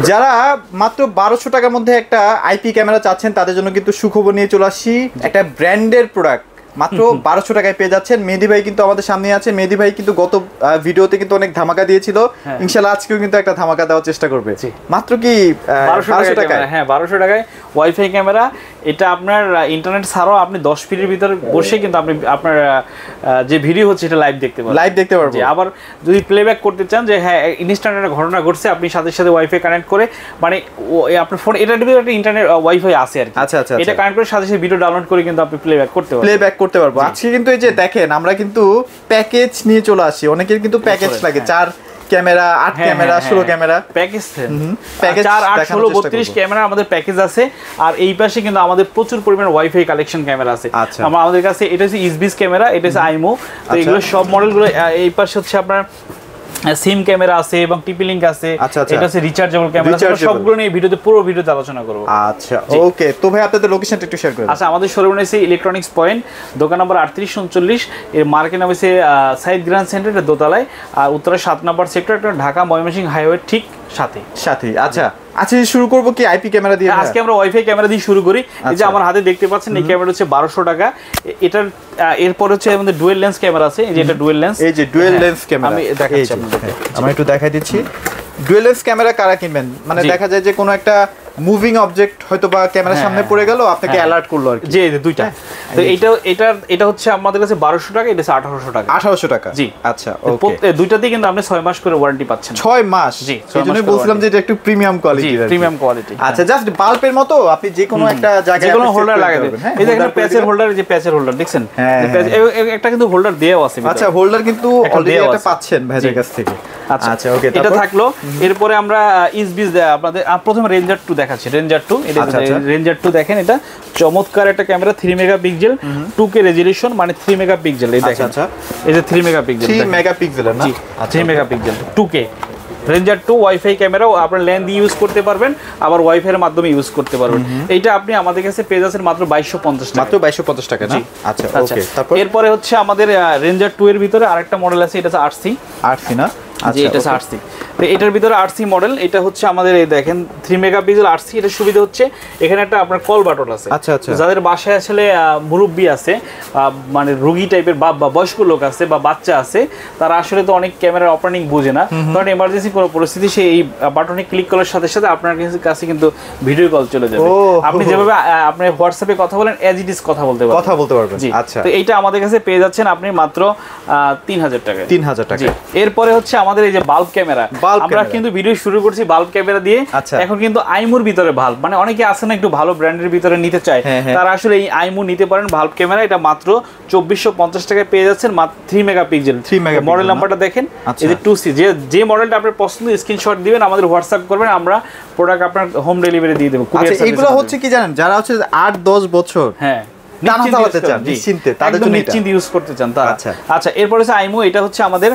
যারা মাত্র 1200 টাকার মধ্যে একটা আইপি ক্যামেরা চাচ্ছেন তাদের জন্য কিন্তু সুখবর নিয়ে চলে আসছি, একটা ব্র্যান্ডের প্রোডাক্ট মাত্র 1200 টাকায় পেয়ে যাচ্ছেন। মেহেদী ভাই কিন্তু আমাদের সামনে আছে। মেহেদী ভাই কিন্তু গত ভিডিওতে কিন্তু অনেক ধামাকা দিয়েছিল, ইনশাআল্লাহ আজকেও কিন্তু একটা ধামাকা দেওয়ার চেষ্টা করবে। মাত্র কি 1200 টাকায়? হ্যাঁ 1200 টাকায় ওয়াইফাই ক্যামেরা। এটা আপনার ইন্টারনেট ছাড়াও আপনি 10 ফিটের ভিতরে বসে কিন্তু আপনি আপনার যে ভিডিও হচ্ছে এটা লাইভ দেখতে পারবেন। আবার যদি প্লেব্যাক করতে চান যে হ্যাঁ ইনস্ট্যান্ট একটা ঘটনা ঘটছে, আপনি সাথে সাথে ওয়াইফাই কানেক্ট করে মানে আপনার ফোন এটার ভিতরে একটা ইন্টারনেট ওয়াইফাই আছে আর কি, এটা কানেক্ট করে সাথে সাথে ভিডিও ডাউনলোড করে কিন্তু আপনি প্লেব্যাক করতে পারবো। আজকে কিন্তু এই যে দেখেন আমরা কিন্তু প্যাকেজ নিয়ে চলে আসি, অনেকের কিন্তু প্যাকেজ লাগে 4 camera 8 camera 16 camera package 4 8 16 32 camera আমাদের প্যাকেজ আছে। আর এই পাশে কিন্তু আমাদের প্রচুর পরিমাণ ওয়াইফাই কালেকশন ক্যামেরা আছে। আমাদের কাছে এটা হচ্ছে ইসবিস ক্যামেরা, এটা হচ্ছে আইমো। তো এগুলো সব মডেলগুলো এই পাশে হচ্ছে আপনার সিম ক্যামেরা আছে এবং টিপি লিংক আছে। এটা হচ্ছে রিচার্জেবল ক্যামেরা। সবগুলো নিয়ে ভিডিওতে পুরো ভিডিওতে আলোচনা করব। আচ্ছা ওকে, তো ভাই আপনাদের লোকেশনটা একটু শেয়ার করুন। আচ্ছা আমাদের শোরুম আছে ইলেকট্রনিক্স পয়েন্ট, দোকান নম্বর 3839, এর মার্কেট নাম হচ্ছে সাইদ গ্র্যান্ড সেন্টার, এটা দোতলায়। আর উত্তরা 7 নম্বর সেক্টর, একটা ঢাকা ময়মনসিংহ হাইওয়ে ঠিক সাথে। আচ্ছা শুরু করব কি আইপি ক্যামেরা দিয়ে? আজকে আমরা ওয়াইফাই ক্যামেরা দিয়ে শুরু করি। এই যে আমার হাতে দেখতে পাচ্ছেন এই ক্যামেরা হচ্ছে 1200 টাকা। এটার এরপর হচ্ছে আমাদের ডুয়েল লেন্স ক্যামেরা আছে। এই যে এটা ডুয়েল লেন্স, এই যে ডুয়েল লেন্স ক্যামেরা আমি দেখাচ্ছি আপনাদের। আমরা একটু দেখাই দিচ্ছি। ডুয়েল লেন্স ক্যামেরা কারা কিনবেন, মানে দেখা যায় যে কোনো একটা মুভিং অবজেক্ট হয়তো বা ক্যামেরার সামনে পড়ে গেল, আপনাকে অ্যালার্ট করলো আর কি। জি দুইটা। তো এটা হচ্ছে আমাদের কাছে 1200 টাকা, এটা হচ্ছে 1800 টাকা। 1800 টাকা, জি। আচ্ছা ওকে, দুইটাতেই কিন্তু আপনি 6 মাস করে ওয়ারেন্টি পাচ্ছেন। 6 মাস, জি। এইজন্যই বলছিলাম যে এটা একটু প্রিমিয়াম কোয়ালিটি। Premium quality. আচ্ছা জাস্ট বাল্বের মতো আপনি যে কোনো একটা জায়গায় যে কোনো হোল্ডার লাগাতে পারবেন। এই যে এখানে প্যাচের হোল্ডার, যে প্যাচের হোল্ডার দেখছেন, একটা কিন্তু হোল্ডার দেওয়া আছে। আচ্ছা হোল্ডার কিন্তু অলরেডি এটা পাচ্ছেন ভাইদের কাছ থেকে। আচ্ছা ওকে, এটা থাকলো। এরপরে আমরা ইসবিস আপনাদের প্রথমে রেঞ্জার 2 দেখাচ্ছি। রেঞ্জার 2, এটা রেঞ্জার 2 দেখেন, এটা চমৎকার একটা ক্যামেরা, 3 মেগাপিক্সেল 2K রেজোলিউশন, মানে 3 মেগাপিক্সেল। এই দেখেন, আচ্ছা এই যে 3 মেগাপিক্সেল, 3 মেগাপিক্সেল না? জি 3 megapixel 2K ranger 2 wifi camera. আপনার ল্যান্ড দিয়ে ইউজ করতে পারবেন, আবার ওয়াইফাই এর মাধ্যমে ইউজ করতে পারবেন। এইটা আপনি আমাদের কাছে পেয়ে যাচ্ছেন মাত্র 2250 টাকা। মাত্র 2250 টাকা না? আচ্ছা ওকে। তারপর এরপরে হচ্ছে আমাদের রেঞ্জার 2 এর ভিতরে আরেকটা মডেল আছে, এটা হচ্ছে আরসি না? জি এটা হচ্ছে আরসি। তো এটার ভিতরে আরসি মডেল, এটা হচ্ছে আমাদের এই দেখেন 3 মেগাপিক্সেল আরসি। এটা সুবিধা হচ্ছে এখানে একটা আপনার কল বাটন আছে। আচ্ছা আচ্ছা, যাদের বাসায় আসলে মুরব্বি আছে, মানে রোগী টাইপের বা বয়স্ক লোক আছে বা বাচ্চা আছে, তারা আসলে তো অনেক ক্যামেরার অপারেটিং বোঝে না, তখন এমার্জেন্সি কোনো পরিস্থিতি সে এই বাটনে ক্লিক করার সাথে সাথে আপনার কাছে কিন্তু ভিডিও কল চলে যাবে। আপনি যেভাবে আপনি হোয়াটসঅ্যাপে কথা বলেন এজ ইট ইজ কথা বলতে পারবেন। আচ্ছা, তো এইটা আমাদের কাছে পেয়ে যাচ্ছেন আপনি মাত্র 3000 টাকা। 3000 টাকা। এরপরে হচ্ছে আমাদের এই যে বাল্ব ক্যামেরা, আমরা কিন্তু ভিডিও শুরু করছি বাল্ব ক্যামেরা দিয়ে। এখন কিন্তু আইমুর ভিতরে বাল্ব, মানে অনেকে আছে না একটু ভালো ব্র্যান্ডের ভিতরে নিতে চায়, তারা আসলে এই আইমু নিতে পারেন বাল্ব ক্যামেরা। এটা মাত্র 2450 টাকায় পেয়ে যাচ্ছেন, মাত্র 3 মেগাপিক্সেল। মডেল নাম্বারটা দেখেন, এই যে 2C, যে মডেলটা আপনার পছন্দ স্ক্রিনশট দিবেন, আমাদের হোয়াটসঅ্যাপ করবেন, আমরা প্রোডাক্ট আপনার হোম ডেলিভারি দিয়ে দেব। আচ্ছা এগুলো হচ্ছে কি জানেন, যারা হচ্ছে 8-10 বছর নিশ্চিন্তে ইউজ করতে চান তারা। আচ্ছা এরপর হচ্ছে আইমো, এটা হচ্ছে আমাদের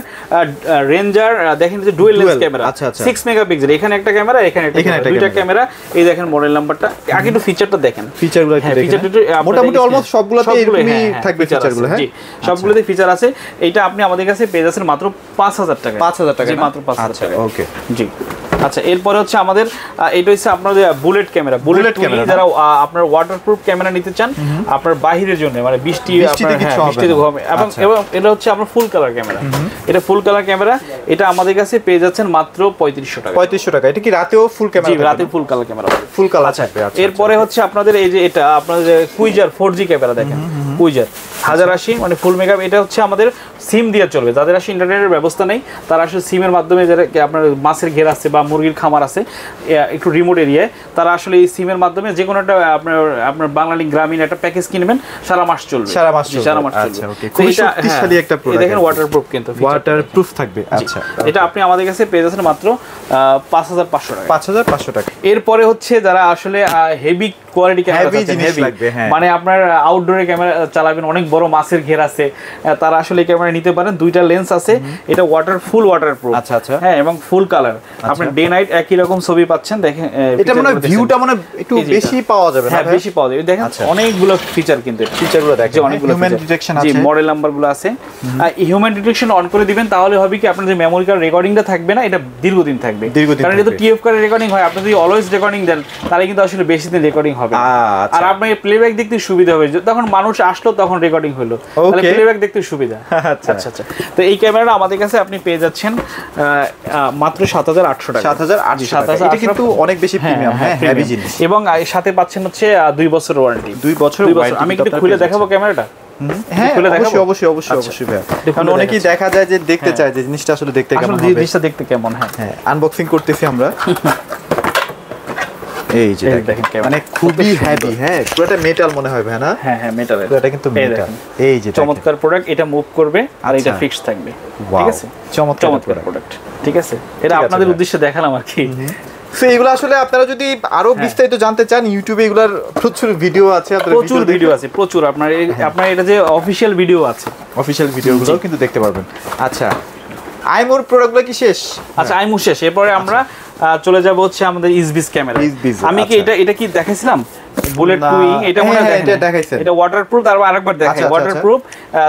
রেঞ্জার, দেখেন যে ডুয়াল লেন্স ক্যামেরা 6 মেগাপিক্সেল, এখানে একটা ক্যামেরা, এখানে একটা, দুইটা ক্যামেরা। এই দেখেন মডেল নাম্বারটা, আগে একটু ফিচারটা দেখেন। ফিচারগুলো মোটামুটি অলমোস্ট সবগুলোতে এরকমই থাকবে ফিচারগুলো। হ্যাঁ সবগুলোতে ফিচার আছে। এইটা আপনি আমাদের কাছে পেয়ে যাচ্ছেন মাত্র 5000 টাকা। 5000 টাকা, মাত্র 5000 টাকা। ওকে জি। আচ্ছা এরপরে হচ্ছে আমাদের এটা হচ্ছে আপনাদের বুলেট ক্যামেরা। বুলেট ক্যামেরা যারা আপনার ওয়াটারপ্রুফ ক্যামেরা নিতে চান আপনার বাহিরের জন্য, মানে বৃষ্টিতে এবং এটা হচ্ছে আপনার ফুল কালার ক্যামেরা। এটা ফুল কালার ক্যামেরা, এটা আমাদের কাছে পেয়ে যাচ্ছেন মাত্র 3500 টাকা। 3500 টাকা। এটা কি রাতেও ফুল ক্যামেরা? জি রাতে full colour camera, full colour থাকবে। এরপরে হচ্ছে আপনাদের এই যে এটা আপনাদের কুইজার 4G ক্যামেরা, দেখেন কুইজার 1080, মানে ফুল মেগা। এটা হচ্ছে আমাদের সিম দিয়ে চলবে, যাদের আসলে ইন্টারনেটের ব্যবস্থা নেই তারা আসলে সিমের মাধ্যমে, যারা আপনার মাছের ঘের আছে বা মুরগির খামার আছে একটু রিমোট এরিয়ায়, তারা আসলে এই সিমের মাধ্যমে যে কোনো একটা আপনার বাংলালিংক গ্রামীণ একটা প্যাকেজ কিনবেন, সারা মাস চলবে। সারা মাস চলবে। আচ্ছা ওকে, খুব শক্তিশালী একটা প্রোডাক্ট। দেখেন ওয়াটারপ্রুফ, কিন্তু ওয়াটারপ্রুফ থাকবে। আচ্ছা এটা আপনি আমাদের কাছে পেয়ে যাচ্ছেন মাত্র 5500 টাকা। 5500 টাকা। এরপরে হচ্ছে যারা আসলে হেভি কোয়ালিটি ক্যামেরা, মানে আপনার আউটডোরে ক্যামেরা চালাবেন, অনেক বড় মাছের ঘের আছে, তারা আসলে এই ক্যামেরা নিতে পারেন। দুইটা লেন্স আছে, এটা ওয়াটারপ্রুফ। আচ্ছা আচ্ছা, হ্যাঁ, এবং ফুল কালার, আপনি ডে নাইট একই রকম ছবি পাচ্ছেন। দেখেন এটা মানে ভিউটা মানে একটু বেশি পাওয়া যাবে। হ্যাঁ, বেশি পাওয়া যাবে। দেখেন অনেকগুলো ফিচার, কিন্তু এটা ফিচারগুলো দেখেন, অনেকগুলো হিউম্যান ডিটেকশন আছে, জি মডেল নাম্বারগুলো আছে। হিউম্যান ডিটেকশন অন করে দিবেন, তাহলে হবে কি আপনার যে মেমোরি কার্ড রেকর্ডিংটা থাকবে না, এটা দীর্ঘদিন থাকবে। কারণ এটা তো টিএফ কার্ডে রেকর্ডিং হয়, আপনি যদি অলওয়েজ রেকর্ডিং দেন তাহলে কিন্তু আসলে বেশি দিন রেকর্ডিং হবে। আর আপনার প্লেব্যাক দেখতে সুবিধা হবে, যখন মানুষ আসলো তখন রেকর্ডিং হলো, তাহলে প্লেব্যাক দেখতে সুবিধা। আচ্ছা আচ্ছা, তো এই ক্যামেরাটা আমাদের কাছে আপনি পেয়ে যাচ্ছেন মাত্র 7,800 টাকা। 7,800 এটা কিন্তু অনেক বেশি প্রিমিয়াম, হ্যাঁ হেভি জিনিস। এবং সাথে পাচ্ছেন হচ্ছে 2 বছর ওয়ারেন্টি। 2 বছর। আমি কিন্তু খুলে দেখাবো ক্যামেরাটা। হ্যাঁ, অবশ্যই। কারণ অনেকেই দেখা যায় যে দেখতে চায় যে জিনিসটা আসলে দেখতে কেমন হবে, জিনিসটা দেখতে কেমন। হ্যাঁ, আনবক্সিং করতেছি আমরা। এই যে দেখেন মানে খুবই হেভি। হ্যাঁ, পুরোটা মেটাল মনে হয় ভাই না? হ্যাঁ হ্যাঁ, মেটাল, এটা কিন্তু মেটাল। এই যে চমৎকার প্রোডাক্ট, এটা মুভ করবে আর এটা ফিক্স থাকবে। ঠিক আছে, চমৎকার প্রোডাক্ট। ঠিক আছে, এটা আপনাদের উদ্দেশ্যে দেখালাম আর কি। সো এগুলো আসলে আপনারা যদি আরো বিস্তারিত জানতে চান, ইউটিউবে এগুলার প্রচুর ভিডিও আছে, প্রচুর ভিডিও আছে, প্রচুর। আপনার এটা যে অফিশিয়াল ভিডিও আছে, অফিশিয়াল ভিডিওগুলো কিন্তু দেখতে পারবেন। আচ্ছা, আইমোর প্রোডাক্টগুলো কি শেষ? আচ্ছা, আইমো শেষ। এরপরে আমরা চলে যাব হচ্ছে আমাদের ইসবিস ক্যামেরা। আমি কি এটা কি দেখাইছিলাম? বুলেট টুইং, এটা মনে হয় দেখাইছেন। এটা ওয়াটারপ্রুফ, তারপর আরেকবার দেখাই। ওয়াটারপ্রুফ,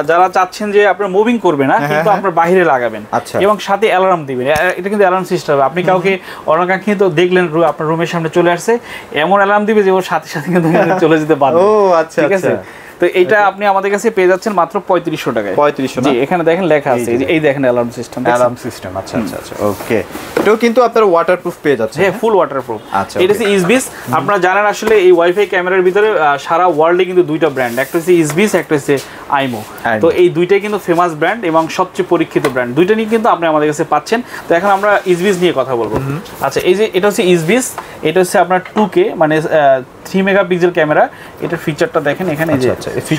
যারা চাচ্ছেন যে আপনি মুভিং করবে না কিন্তু আপনার বাইরে লাগাবেন, এবং সাথে অ্যালার্ম দিবেন। এটা কিন্তু অ্যালার্ম সিস্টেম। আপনি কাউকে অনাকাঙ্ক্ষিত দেখলেন আপনার রুমের সামনে চলে আসছে, এমন অ্যালার্ম দিবে যে ওর সাথে সাথে কিন্তু চলে যেতে পারবে। ও আচ্ছা, ঠিক আছে। তো এটা আপনি আমাদের কাছে পেয়ে যাচ্ছেন মাত্র 3500 টাকায়। 3500 জি, এখানে দেখেন লেখা আছে, এই দেখেন অ্যালার্ম সিস্টেম। আচ্ছা আচ্ছা আচ্ছা, ওকে। এটাও কিন্তু আপনারা ওয়াটারপ্রুফ পেয়ে যাচ্ছেন। হ্যাঁ, ফুল ওয়াটারপ্রুফ। আচ্ছা, এটা হচ্ছে ইসবিস। আপনারা জানেন আসলে এই ওয়াইফাই ক্যামেরার ভিতরে সারা ওয়ার্ল্ডে কিন্তু দুইটা ব্র্যান্ড, একটা হচ্ছে ইসবিস, একটা হচ্ছে আইমো। তো এই দুইটাই কিন্তু ফেমাস ব্র্যান্ড এবং সবচেয়ে পরীক্ষিত ব্র্যান্ড। দুইটা নিয়ে কিন্তু আপনি আমাদের কাছে পাচ্ছেন। তো এখন আমরা ইসবিস নিয়ে কথা বলবো। আচ্ছা, এই যে এটা হচ্ছে ইসবিস, এটা হচ্ছে আপনার 2K মানে 3 মেগাপিক্সেল ক্যামেরা। এটার ফিচারটা দেখেন এখানে, এই যে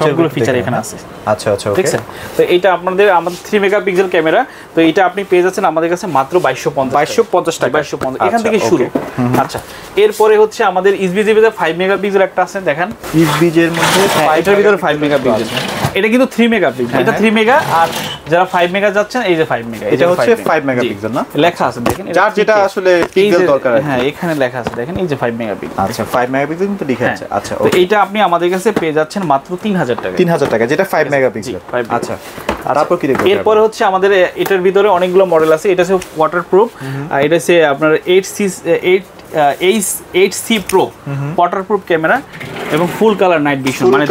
সবগুলো ফিচার এখানে আছে। আচ্ছা আচ্ছা, ঠিক আছে। তো এটা আমাদের 3 মেগাপিক্সেল ক্যামেরা। তো এটা আপনি পেয়ে যাচ্ছেন আমাদের কাছে মাত্র 2250 টাকা। 2250 এখান থেকে শুরু। আচ্ছা, এরপরে হচ্ছে আমাদের ইসবিস এর ভিতরে 5 মেগাপিক্সেল একটা আছে, দেখেন ইসবিস এর মধ্যে এটার ভিতরে 5 মেগাপিক্সেল। এটা কিন্তু 3 মেগাপিক্সেল, এটা 3 মেগা। আর যারা 5 মেগা যাচ্ছেন, এই যে 5 মেগা, এটা হচ্ছে 5 মেগাপিক্সেল না? লেখা আছে দেখেন, যার যেটা আসলে পিক্সেল দরকার। হ্যাঁ, এখানে লেখা আছে দেখেন, এই যে 5 মেগাপিক্সেল। আচ্ছা, 5 মেগাপিক্সেল কিন্তু লেখা আছে। আচ্ছা, তো এইটা আপনি আমাদের কাছে পেয়ে যাচ্ছেন মাত্র 3000 টাকা। 3000 টাকা, যেটা 5 মেগাপিক্সেল। আচ্ছা, তারপর কি দেখব? এরপরে হচ্ছে আমাদের এটার ভিতরে অনেকগুলো মডেল আছে। এটা হচ্ছে ওয়াটারপ্রুফ, এটা হচ্ছে আপনার 8C Pro ওয়াটারপ্রুফ ক্যামেরা এবং ফুল কালার নাইট ভিশন, মানে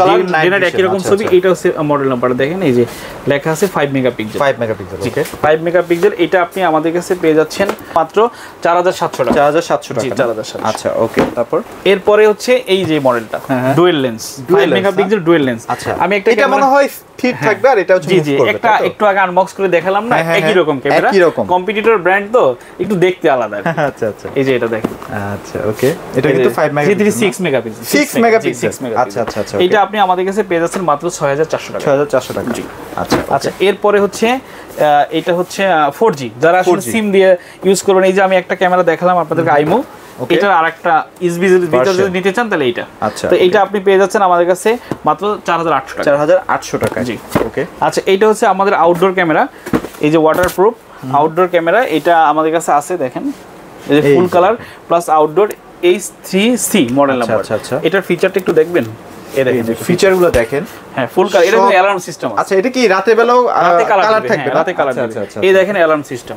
ডে একই রকম ছবি। এটা হচ্ছে মডেল নাম্বার, দেখেন এই যে লেখা আছে 5 মেগাপিক্সেল। 5 মেগাপিক্সেল, ওকে। 5 মেগাপিক্সেল। এটা আপনি আমাদের কাছে পেয়ে যাচ্ছেন মাত্র 4700 টাকা। 4700 টাকা। জি, 4700। আচ্ছা, ওকে। তারপর এরপরে হচ্ছে এই যে মডেলটা, dual lens, 5 megapixel dual lens. আচ্ছা, আমি একটা এটা মনে হয় স্থির থাকবে, আর এটা হচ্ছে মুভ করবে। একটা একটু আগে আনবক্স করে দেখালাম না, একই রকম ক্যামেরা, কম্পিটিটর ব্র্যান্ড, তো একটু দেখতে আলাদা। আচ্ছা আচ্ছা, এই যে এটা দেখেন। আচ্ছা, ওকে। এটা কিন্তু 5 মেগাপিক্সেল, 6 মেগাপিক্সেল। 6 মেগাপিক্সেল। আচ্ছা আচ্ছা আচ্ছা, এটা আপনি আমাদের কাছে পেয়ে যাচ্ছেন মাত্র 6400 টাকা। 6400 টাকা। জি, আচ্ছা আচ্ছা। এরপরে হচ্ছে এটা হচ্ছে 4G, যারা আসলে সিম দিয়ে ইউজ করবেন। এই যে আমি একটা ক্যামেরা দেখালাম আপনাদেরকে, আইমো। এটার আরেকটা ইসবিস এর ভিতরে যদি নিতে চান তাহলে এটা। আচ্ছা, তো এটা আপনি পেয়ে যাচ্ছেন আমাদের কাছে মাত্র 4800 টাকা। 4800 টাকা। জি, ওকে। আচ্ছা, এইটা হচ্ছে আমাদের আউটডোর ক্যামেরা, এই যে ওয়াটারপ্রুফ আউটডোর ক্যামেরা। এটা আমাদের কাছে আছে, দেখেন এই যে full colour plus outdoor, H3C model number. আচ্ছা আচ্ছা, এটার ফিচারটা একটু দেখবেন, এই দেখেন ফিচারগুলো দেখেন। হ্যাঁ, ফুল কালার। এটা অ্যালার্ম সিস্টেম আছে। আচ্ছা, এটা কি রাতে বেলাও কালার থাকবে? রাতে কালার থাকবে। এই দেখেন অ্যালার্ম সিস্টেম।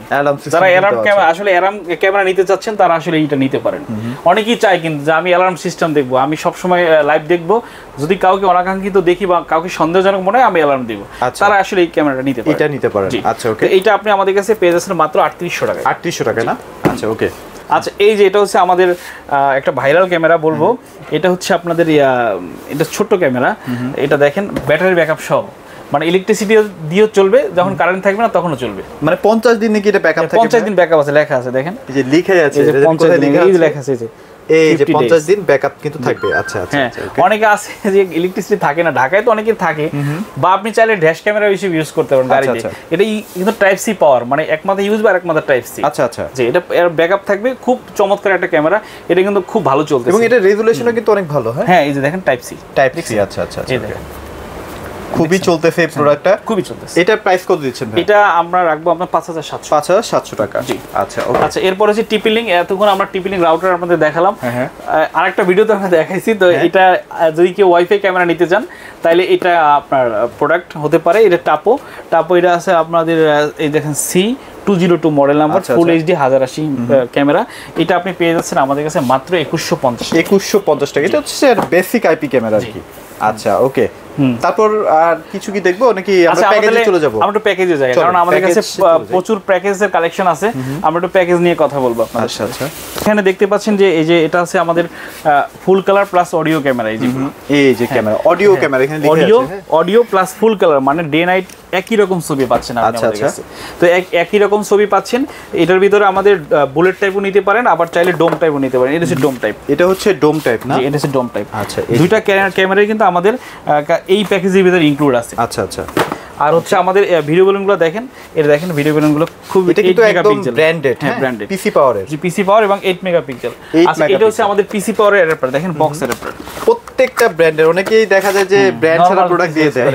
যারা অ্যালার্ম ক্যামেরা আসলে অ্যালার্ম ক্যামেরা নিতে চাচ্ছেন, তারা আসলে এইটা নিতে পারেন। অনেকেই চায় কিন্তু যে আমি অ্যালার্ম সিস্টেম দেখবো, আমি সব সময় লাইভ দেখবো, যদি কাউকে অনাকাঙ্ক্ষিত দেখি বা কাউকে সন্দেহজনক মনে হয় আমি অ্যালার্ম দিব, তারা আসলে এই ক্যামেরাটা নিতে পারে। এটা নিতে পারেন। আচ্ছা, ওকে। এইটা আপনি আমাদের কাছে পেয়ে যাচ্ছেন মাত্র 3800 টাকা। 3800 টাকা না? আচ্ছা, ওকে। আচ্ছা, এই যে এটা হচ্ছে আমাদের একটা ভাইরাল ক্যামেরা বলবো। এটা হচ্ছে আপনাদের এটা ছোট্ট ক্যামেরা। এটা দেখেন ব্যাটারি ব্যাকআপ সহ, মানে ইলেকট্রিসিটি দিয়েও চলবে, যখন কারেন্ট থাকবে না তখনও চলবে। মানে 50 দিন নাকি এটা ব্যাকআপ থাকে? 50 দিন ব্যাকআপ আছে, লেখা আছে দেখেন, এই যে লিখে আছে, এই যে 50 দিন এই যে লেখা আছে, এই যে 50 দিন ব্যাকআপ কিন্তু থাকবে। আচ্ছা আচ্ছা, অনেকে আছে যে ইলেকট্রিসিটি থাকে না, ঢাকায় তো অনেকের থাকে, বা আপনি চাইলে ড্যাশ ক্যামেরা হিসেবে ইউজ করতে পারেন গাড়িতে। এটা কিন্তু টাইপ সি পাওয়ার, মানে এক মাথা ইউজ বা এক মাথা টাইপ সি। আচ্ছা আচ্ছা, যে এটা এর ব্যাকআপ থাকবে, খুব চমৎকার একটা ক্যামেরা। এটা কিন্তু খুব ভালো চলতেছে এবং এটা রেজোলিউশনও কিন্তু অনেক ভালো। হ্যাঁ, এই যে দেখেন টাইপ সি। Type C. আচ্ছা আচ্ছা, খুবই চলতেছে এই প্রোডাক্টটা, খুবই চলতেছে। এটার প্রাইস কত দিচ্ছেন ভাই? এটা আমরা রাখবো আপনার 5700 টাকা। জি আচ্ছা ওকে। আচ্ছা, এরপর হচ্ছে টিপি লিংক। এতক্ষণ আমরা টিপি লিংক রাউটার আপনাদের দেখালাম, আরেকটা ভিডিওতে আমরা দেখাইছি। তো এটা যদি কেউ ওয়াইফাই ক্যামেরা নিতে চান তাহলে এটা আপনার প্রোডাক্ট হতে পারে। এটা টাপো এটা আছে আপনাদের, এই দেখেন C202 model number, full HD 1080 camera. এটা আপনি পেয়ে যাচ্ছেন আমাদের কাছে মাত্র 2150 টাকা। এটা হচ্ছে বেসিক আইপি ক্যামেরা আর কি। আচ্ছা ওকে, তারপর আর কিছু কি দেখবো নাকি আমরা প্যাকেজে চলে যাব? আমরা একটু প্যাকেজে যাই, কারণ আমাদের কাছে প্রচুর প্যাকেজের কালেকশন আছে। আমরা একটু প্যাকেজ নিয়ে কথা বলবো আপনাদের সাথে। আচ্ছা, এখানে দেখতে পাচ্ছেন যে এই যে এটা আছে আমাদের full colour plus audio camera. এই যে ক্যামেরা, অডিও ক্যামেরা এখানে লেখা আছে, অডিও প্লাস ফুল কালার, মানে ডে নাইট একই রকম ছবি পাচ্ছেন আপনি আমাদের কাছে। তো একই রকম ছবি পাচ্ছেন। এটার ভিতরে আমাদের বুলেট টাইপও নিতে পারেন, আবার চাইলে ডোম টাইপও নিতে পারেন। এটা হচ্ছে ডোম টাইপ। এটা হচ্ছে ডোম টাইপ না? এটা হচ্ছে ডোম টাইপ। আচ্ছা, দুইটা ক্যামেরাই কিন্তু আমাদের এই প্যাকেজের ভিতরে ইনক্লুড আছে। আচ্ছা আচ্ছা। আর হচ্ছে আমাদের ভিডিও বেলুনগুলো দেখেন, এটা দেখেন ভিডিও বেলুনগুলো খুব এটা কিন্তু একদম ব্র্যান্ডেড, হ্যাঁ ব্র্যান্ডেড, পিসি পাওয়ারের। জি পিসি পাওয়ার এবং 8 মেগাপিক্সেল। আচ্ছা, এটা হচ্ছে আমাদের পিসি পাওয়ারের অ্যাডাপ্টার, দেখেন বক্স অ্যাডাপ্টার। প্রত্যেকটা ব্র্যান্ডের, অনেকেই দেখা যায় যে ব্র্যান্ড ছাড়া প্রোডাক্ট দিয়ে দেয়।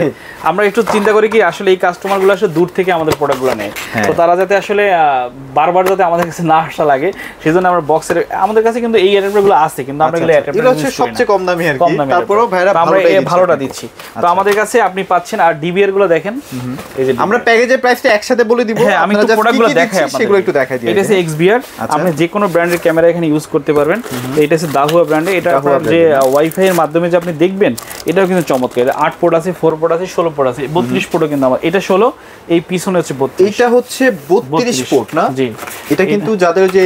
আমরা একটু চিন্তা করি কি আসলে এই কাস্টমারগুলো আসলে দূর থেকে আমাদের প্রোডাক্টগুলো নেয়, তো তারা যাতে আসলে বারবার যাতে আমাদের কাছে না আসা লাগে, সেজন্য আমরা বক্সের, আমাদের কাছে কিন্তু এই অ্যাডাপ্টারগুলো আছে, কিন্তু আমরা এগুলো অ্যাডাপ্টার এটা হচ্ছে সবচেয়ে কম দামি আর কি। তারপরেও ভাইরা আমরা ভালোটা দিচ্ছি। তো আমাদের কাছে আপনি পাচ্ছেন। আর ডিবিআর গুলো দেখেন, এই যে আমরা প্যাকেজের প্রাইসটা একসাথে বলে দিব। হ্যাঁ, আমি তো প্রোডাক্টগুলো দেখাই আপনাদের, সেগুলো একটু দেখাই দিই। এটা হচ্ছে XBR, আপনি যে কোনো ব্র্যান্ডের ক্যামেরা এখানে ইউজ করতে পারবেন। এটা হচ্ছে দাহুয়া ব্র্যান্ডে। এটা আপনার যে ওয়াইফাই এর মাধ্যমে যে আপনি দেখবেন, এটাও কিন্তু চমৎকার। 8 পোর্ট আছে, 4 পোর্ট আছে, 16 পোর্ট আছে, 32 পোর্টও কিন্তু আমার। এটা 16, এই পিছনে হচ্ছে 32। এটা হচ্ছে 32 পোর্ট না? জি। এটা কিন্তু যাদের যে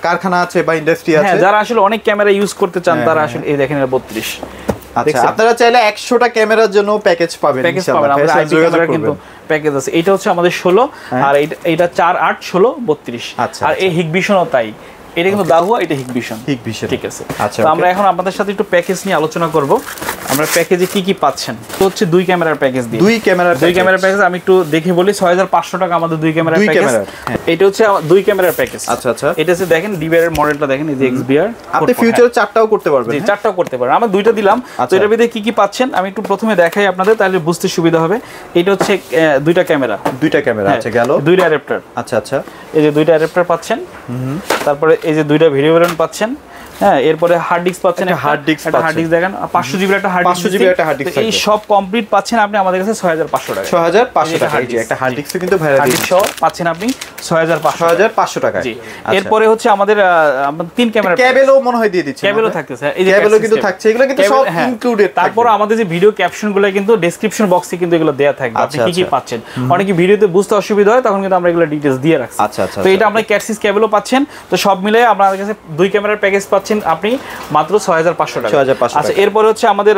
কারখানা আছে বা ইন্ডাস্ট্রি আছে, হ্যাঁ, যারা আসলে অনেক ক্যামেরা ইউজ করতে চান, তারা আসলে এই দেখেন এটা 32। আচ্ছা, আপনারা চাইলে 100টা ক্যামেরার জন্য প্যাকেজ পাবেন ইনশাআল্লাহ। আমাদের আইপি ক্যামেরা কিন্তু প্যাকেজ আছে। এটা হচ্ছে আমাদের 16, আর এটা 4 8 16 32। আর এই হিগভিশনও তাই। এটা কিন্তু দাহুয়া, এটা হিগভিশন। ঠিক আছে। আচ্ছা, তো আমরা এখন আপনাদের সাথে একটু প্যাকেজ নিয়ে আলোচনা করব। আমরা প্যাকেজে কি কি পাচ্ছেন। তো হচ্ছে দুই ক্যামেরার প্যাকেজ দিয়ে, দুই ক্যামেরার প্যাকেজ আমি একটু দেখে বলি। 6500 টাকা আমাদের দুই ক্যামেরার প্যাকেজ। এটা হচ্ছে দুই ক্যামেরার প্যাকেজ। আচ্ছা আচ্ছা। এটা হচ্ছে দেখেন ডিবিআর এর মডেলটা দেখেন, এই যে XBR। আপনি ফিউচারে চারটাও করতে পারবেন। জি, চারটাও করতে পারবেন। আমরা দুইটা দিলাম। তো এর ভিতরে কি কি পাচ্ছেন আমি একটু প্রথমে দেখাই আপনাদের, তাহলে বুঝতে সুবিধা হবে। এটা হচ্ছে দুইটা ক্যামেরা। আচ্ছা, গেল দুইটা অ্যাডাপ্টার। আচ্ছা আচ্ছা। এই যে দুইটা অ্যাডাপ্টার পাচ্ছেন। তারপরে এই যে দুইটা ভিডিও বেলুন পাচ্ছেন। হ্যাঁ, এরপরে হার্ড ডিস্ক পাচ্ছেন। হার্ড ডিস্ক দেখেন 500 জিবি একটা হার্ড ডিস্ক। এই সব কমপ্লিট পাচ্ছেন আপনি আমাদের কাছে 6500 টাকা। 6500 টাকা। এই যে একটা হার্ড ডিস্ক কিন্তু ভাইরা দিচ্ছেন, পাচ্ছেন আপনি 6500 টাকা। জি। এরপরে হচ্ছে আমাদের তিন ক্যামেরা কেবলও মনে হয় দিয়ে দিচ্ছেন। কেবলও থাকতেছে, এই যে কেবলও কিন্তু থাকছে, এগুলো কিন্তু সব ইনক্লুডেড। তারপর আমাদের যে ভিডিও ক্যাপশনগুলো কিন্তু ডেসক্রিপশন বক্সে কিন্তু এগুলো দেয়া থাকবে, আপনি কি কি পাচ্ছেন। অনেকে ভিডিওতে বুঝতে অসুবিধা হয়, তখন কিন্তু আমরা এগুলো ডিটেইলস দিয়ে রাখছি। আচ্ছা আচ্ছা। তো এটা আমরা ক্যাটসিস কেবলও পাচ্ছেন। তো সব মিলে আমাদের কাছে দুই ক্যামেরার প্যাকেজ পাচ্ছেন আপনি মাত্র 6500 টাকা। আচ্ছা, এরপর হচ্ছে আমাদের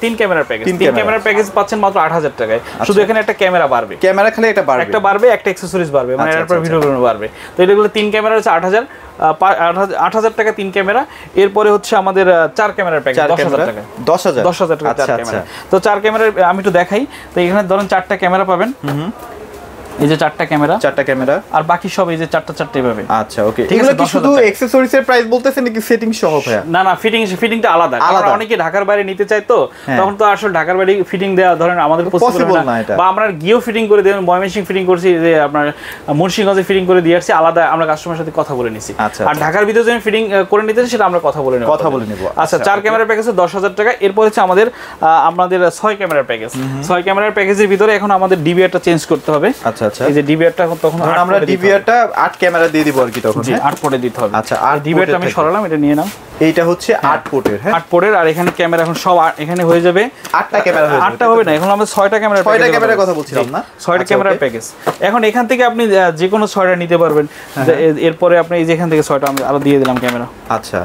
তিন ক্যামেরার প্যাকেজ। তিন ক্যামেরার প্যাকেজ পাচ্ছেন মাত্র 8000 টাকায়। শুধু এখানে একটা ক্যামেরা বাড়বে, ক্যামেরা খালি একটা বাড়বে, একটা অ্যাকসেসরিজ বাড়বে, মানে এরপর ভিডিও বাড়বে। তো এগুলো তিন ক্যামেরা হচ্ছে 8000 টাকা তিন ক্যামেরা। এরপরে হচ্ছে আমাদের চার ক্যামেরার প্যাকেজ 10000 টাকা। 10000 টাকা চার ক্যামেরা। তো চার ক্যামেরার আমি একটু দেখাই। তো এখানে ধরেন চারটা ক্যামেরা পাবেন, এই যে চারটা ক্যামেরা, আর বাকি সব এই যে চারটা এভাবে। আচ্ছা ওকে। এগুলো কি শুধু অ্যাকসেসরিজ এর প্রাইস বলতেছেন নাকি সেটিং সহ ভাইয়া? না না, ফিটিংটা আলাদা। কারণ অনেকে ঢাকার বাইরে নিতে চায়, তো তখন তো আসলে ঢাকার বাইরে ফিটিং দেওয়া ধরেন আমাদের পসিবল না, বা আমরা গিয়েও ফিটিং করে দেন। ময়মনসিংহ ফিটিং করছি, যে আপনার মুন্সিগঞ্জে ফিটিং করে দিয়ে আসছি, আলাদা আমরা কাস্টমারের সাথে কথা বলে নিছি। আর ঢাকার ভিতরে যদি ফিটিং করে নিতে সেটা আমরা কথা বলে নেব। আচ্ছা, চার ক্যামেরার প্যাকেজ 10000 টাকা। এরপর হচ্ছে আমাদের 6 ক্যামেরার প্যাকেজ। 6 ক্যামেরার প্যাকেজের ভিতরে এখন আমাদের ডিবিআরটা চেঞ্জ করতে হবে। আচ্ছা আচ্ছা। এই যে ডিবিআরটা তখন আমরা ডিবিআরটা 8 ক্যামেরা দিয়ে দিব আর কি, তখন 8 পোর্টে দিতে হবে। আচ্ছা, আর ডিবিআরটা আমি সরালাম, এটা নিয়ে নাও। এইটা হচ্ছে 8 পোর্টের। হ্যাঁ, 8 পোর্টের। আর এখানে ক্যামেরা এখন সব এখানে হয়ে যাবে 8টা ক্যামেরা হয়ে যাবে। 8টা হবে না, এখন আমরা 6টা ক্যামেরার প্যাকেজ, 6টা ক্যামেরার কথা বলছিলাম না, 6টা ক্যামেরার প্যাকেজ। এখন এখান থেকে আপনি যে কোনো 6টা নিতে পারবেন। এরপরে আপনি এই যে এখান থেকে 6টা আমরা আরো দিয়ে দিলাম ক্যামেরা। আচ্ছা,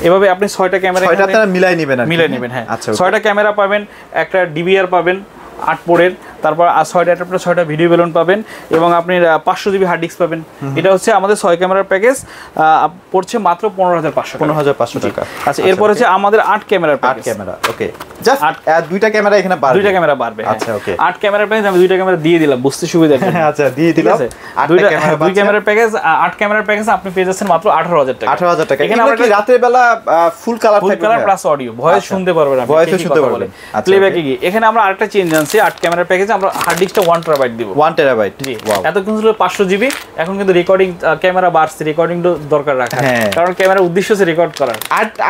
এভাবে আপনি 6টা ক্যামেরা, 6টা আপনারা মিলাই নেবেন। হ্যাঁ, আচ্ছা, 6টা ক্যামেরা পাবেন, একটা ডিবিআর পাবেন 8 পোর্টের, তারপর 6টা অ্যাডাপ্টার 6টা ভিডিও বেলুন পাবেন এবং আপনি 500 জিবি হার্ড ডিস্ক পাবেন। এটা হচ্ছে আমাদের 6 ক্যামেরার প্যাকেজ, পড়ছে মাত্র 15,500 টাকা। আচ্ছা, এরপর হচ্ছে আমাদের 8 ক্যামেরার প্যাকেজ। 8 ক্যামেরা, ওকে, জাস্ট দুইটা ক্যামেরা এখানে বাড়বে, দুইটা ক্যামেরা বাড়বে। আচ্ছা, ওকে, 8 ক্যামেরার প্যাকেজ আমি দুইটা ক্যামেরা দিয়ে দিলাম বুঝতে সুবিধা হবে। আচ্ছা, দিয়ে দিলাম। দুই ক্যামেরার প্যাকেজ, 8 ক্যামেরার প্যাকেজ আপনি পেয়ে যাচ্ছেন মাত্র 18,000 টাকা। 18,000 টাকা। এখানে আমরা কি রাতের বেলা ফুল কালার থাকবে, full colour plus audio, voice শুনতে পারবেন আপনি, ভয়েস শুনতে পারবেন। প্লেব্যাকে কি এখানে আমরা আরেকটা চেঞ্জ আনছি, 8 ক্যামেরার প্যাকেজে আমরা হার্ড ডিস্কটা 1 টেরাবাইট দিব। 1 টেরাবাইট, জি, এতক্ষণ ছিল 500 জিবি, এখন কিন্তু রেকর্ডিং ক্যামেরা বাড়ছে, রেকর্ডিং দরকার রাখা, কারণ ক্যামেরার উদ্দেশ্য হচ্ছে রেকর্ড করা।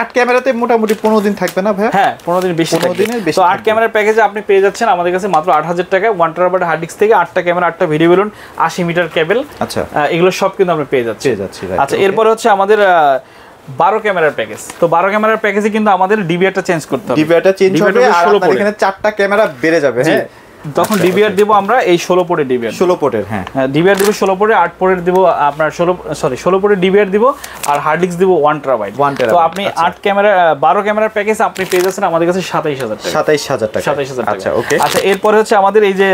8 ক্যামেরাতে মোটামুটি 15 দিন থাকবে না ভাই? হ্যাঁ, 15 দিন বেশি থাকবে। তো 8 ক্যামেরার প্যাকেজে আপনি পেয়ে যাচ্ছেন আমাদের কাছে মাত্র 8,000 টাকায় 1 টেরাবাইট হার্ড ডিস্ক থেকে 8টা ক্যামেরা, 8টা ভিডিও বেলুন, 80 মিটার কেবল। আচ্ছা, এগুলো সব কিন্তু আমরা পেয়ে যাচ্ছি। আচ্ছা, এরপরে হচ্ছে আমাদের 12 ক্যামেরার প্যাকেজ। তো 12 ক্যামেরার প্যাকেজে কিন্তু আমাদের ডিভিআরটা চেঞ্জ করতে হবে, ডিভিআরটা চেঞ্জ হবে আর আপনাদের এখানে 4টা ক্যামেরা বেড়ে যাবে। হ্যাঁ, তখন ডিভিআর দেব আমরা এই 16 পোর্টের ডিভিআর, 16 পোর্টের। হ্যাঁ, ডিভিআর দেব 16 পোর্টে, 8 পোর্টের দেব আপনার 16 পোর্টের ডিভিআর দিব, আর হার্ড ডিস্ক দেব 1 টেরাবাইট। তো আপনি 8 ক্যামেরা 12 ক্যামেরার প্যাকেজ আপনি পেয়ে যাচ্ছেন আমাদের কাছে 27,000 টাকা। 27,000 টাকা। আচ্ছা, ওকে। আচ্ছা, এরপরে হচ্ছে আমাদের এই যে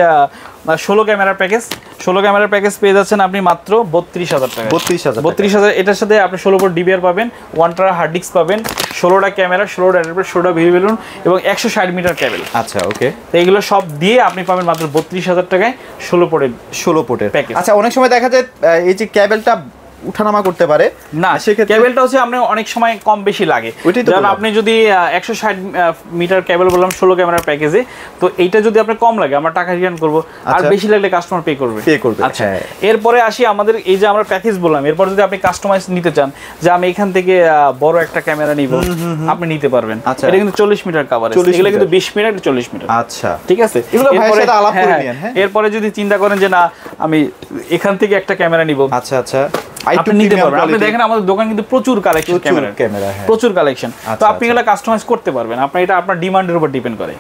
16 ক্যামেরার প্যাকেজ, 16 ক্যামেরার প্যাকেজ পেয়ে যাচ্ছেন আপনি মাত্র 32,000 টাকা। 32,000। এটার সাথে আপনি 16 পোর্ট ডিভিআর পাবেন, 1 টেরা হার্ড ডিস্ক পাবেন, 16টা ক্যামেরা, 16টা অ্যাডাপ্টার, 16টা ভিডিও বেলুন এবং 160 মিটার কেবল। আচ্ছা, ওকে। তো এগুলো সব দিয়ে আপনি পাবেন মাত্র 32,000 টাকায় 16 পোর্টের প্যাকেজ। আচ্ছা, অনেক সময় দেখা যায় এই যে কেবলটা উঠানামা করতে পারে না, কেবলটা হচ্ছে আপনি অনেক সময় কম বেশি লাগে। যেমন আপনি যদি 160 মিটার কেবল বললাম 16 ক্যামেরার প্যাকেজে, তো এইটা যদি আপনার কম লাগে আমরা টাকা রিটার্ন করব, আর বেশি লাগলে কাস্টমার পে করবে। আচ্ছা, এরপরে আসি আমাদের এই যে আমরা প্যাকেজ বললাম, এরপর যদি আপনি কাস্টমাইজ নিতে চান যে আমি এখান থেকে বড় একটা ক্যামেরা নিব, আপনি নিতে পারবেন। এটা কিন্তু 40 মিটার কভারেজ, এগুলো কিন্তু 20 মিনিট 40 মিটার। আচ্ছা, ঠিক আছে। এরপরে যদি চিন্তা করেন যে না আমি এখান থেকে একটা ক্যামেরা নিব, আচ্ছা আচ্ছা, আপনি নিতে পারবেন। আপনি দেখেন আমাদের দোকান কিন্তু প্রচুর কালেকশন ক্যামেরা, প্রচুর কালেকশন। তো আপনি এগুলো কাস্টমাইজ করতে পারবেন, আপনার এটা আপনার ডিমান্ডের উপর ডিপেন্ড করে।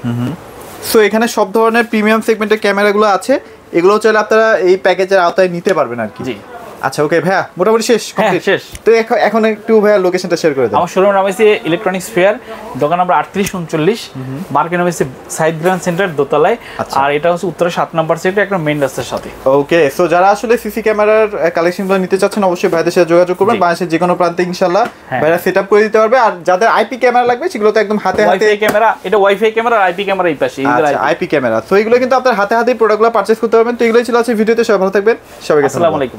সো এখানে সব ধরনের প্রিমিয়াম সেগমেন্টের ক্যামেরাগুলো আছে, এগুলো চাইলে আপনারা এই প্যাকেজের আওতায় নিতে পারবেন আর কি। জি, আচ্ছা, ওকে ভাইয়া, মোটামুটি শেষ। তো এখন একটু ভাইয়া লোকেশনটা শেয়ার করে দাও। আমার শোরুমের নাম হচ্ছে ইলেকট্রনিক্স ফেয়ার, দোকান নাম্বার 3839, মার্কেট নাম হচ্ছে সাইড গ্রান্ড সেন্টার দোতলায়, আর এটা হচ্ছে উত্তরে 7 নম্বর সেক্টর, একটা মেইন রাস্তার সাথে। ওকে, সো যারা আসলে সিসি ক্যামেরার কালেকশনগুলো নিতে চাচ্ছেন অবশ্যই ভাইদের সাথে যোগাযোগ করবেন, বাংলাদেশের যে কোনো প্রান্তে ইনশাআল্লাহ ভাইরা সেটআপ করে দিতে পারবে। আর যাদের আইপি ক্যামেরা লাগবে সেগুলো তো একদম হাতে হাতে ক্যামেরা, এটা ওয়াইফাই ক্যামেরা আর আইপি ক্যামেরা এই পাশে, আচ্ছা, আইপি ক্যামেরা। সো এগুলো কিন্তু আপনার হাতে হাতে প্রোডাক্টগুলো পারচেজ করতে পারবেন। তো এগুলোই ছিল আছে ভিডিওতে। সবাই ভালো থাকবেন, সবাইকে আসসালামু আলাইকুম।